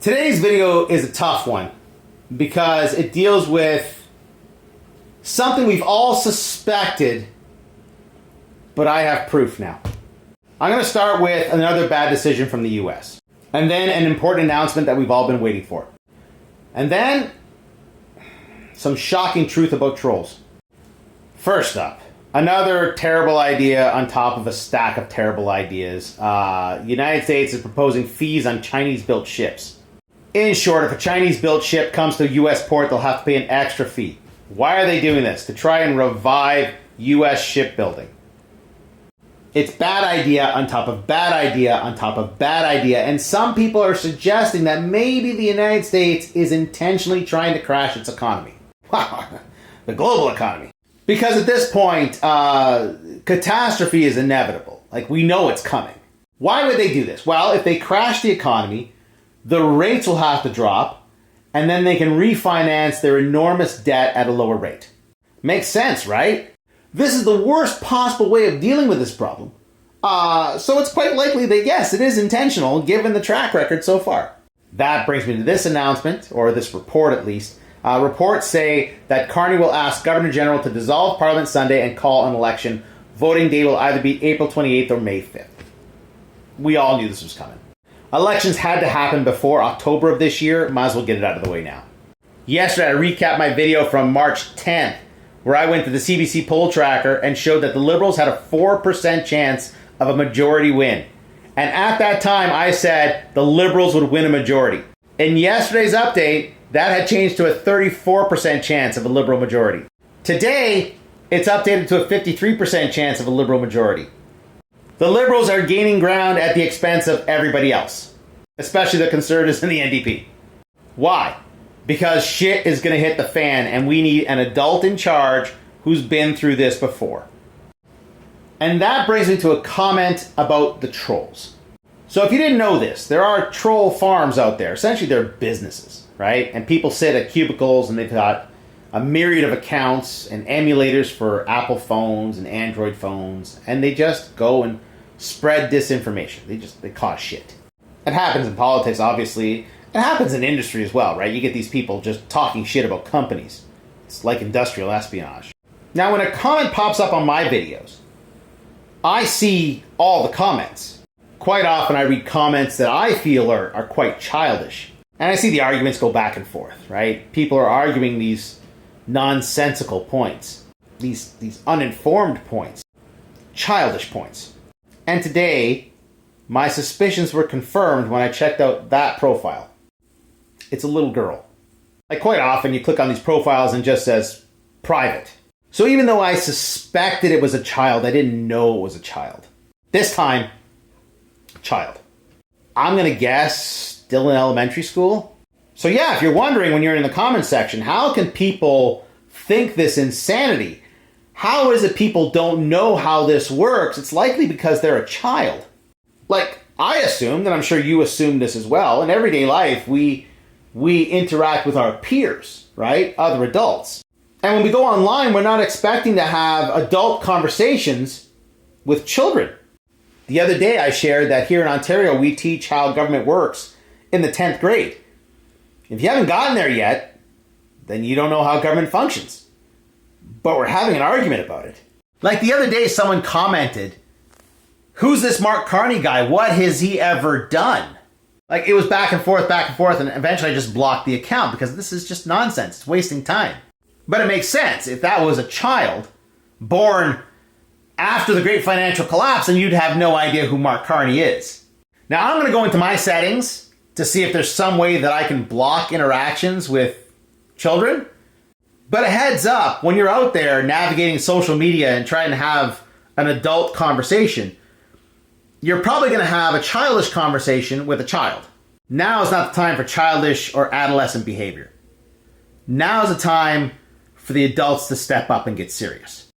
Today's video is a tough one because it deals with something we've all suspected, but I have proof now. I'm going to start with another bad decision from the US, and then an important announcement that we've all been waiting for, and then some shocking truth about trolls. First up, another terrible idea on top of a stack of terrible ideas. The United States is proposing fees on Chinese-built ships. In short, if a Chinese-built ship comes to a U.S. port, they'll have to pay an extra fee. Why are they doing this? To try and revive U.S. shipbuilding. It's bad idea on top of bad idea on top of bad idea, and some people are suggesting that maybe the United States is intentionally trying to crash its economy. Wow, the global economy. Because at this point, catastrophe is inevitable. Like, we know it's coming. Why would they do this? Well, if they crash the economy, the rates will have to drop, and then they can refinance their enormous debt at a lower rate. Makes sense, right? This is the worst possible way of dealing with this problem. So it's quite likely that, yes, it is intentional, given the track record so far. That brings me to this announcement, or this report at least. Reports say that Carney will ask Governor General to dissolve Parliament Sunday and call an election. Voting day will either be April 28th or May 5th. We all knew this was coming. Elections had to happen before October of this year. Might as well get it out of the way now. Yesterday, I recapped my video from March 10th, where I went to the CBC poll tracker and showed that the Liberals had a 4% chance of a majority win. And at that time, I said the Liberals would win a majority. In yesterday's update, that had changed to a 34% chance of a Liberal majority. Today, it's updated to a 53% chance of a Liberal majority. The Liberals are gaining ground at the expense of everybody else, especially the Conservatives and the NDP. Why? Because shit is going to hit the fan, and we need an adult in charge who's been through this before. And that brings me to a comment about the trolls. So if you didn't know this, there are troll farms out there. Essentially, they're businesses, right? And people sit at cubicles, and they've got a myriad of accounts and emulators for Apple phones and Android phones, and they just go and spread disinformation. They cause shit. It happens in politics, obviously. It happens in industry as well, right? You get these people just talking shit about companies. It's like industrial espionage. Now, when a comment pops up on my videos, I see all the comments. Quite often I read comments that I feel are quite childish. And I see the arguments go back and forth, right? People are arguing these nonsensical points. These uninformed points. Childish points. And today, my suspicions were confirmed when I checked out that profile. It's a little girl. Like, quite often you click on these profiles and it just says private. So even though I suspected it was a child, I didn't know it was a child. This time, child. I'm going to guess still in elementary school. So yeah, if you're wondering when you're in the comments section, how can people think this insanity? How is it people don't know how this works? It's likely because they're a child. Like, I assumed, and I'm sure you assumed this as well, in everyday life, we interact with our peers, right? Other adults. And when we go online, we're not expecting to have adult conversations with children. The other day I shared that here in Ontario, we teach how government works in the 10th grade. If you haven't gotten there yet, then you don't know how government functions. But we're having an argument about it. Like the other day, someone commented, "Who's this Mark Carney guy? What has he ever done?" Like, it was back and forth, and eventually I just blocked the account because this is just nonsense. It's wasting time. But it makes sense. If that was a child born after the great financial collapse, then you'd have no idea who Mark Carney is. Now, I'm going to go into my settings to see if there's some way that I can block interactions with children. But a heads up, when you're out there navigating social media and trying to have an adult conversation, you're probably going to have a childish conversation with a child. Now is not the time for childish or adolescent behavior. Now is the time for the adults to step up and get serious.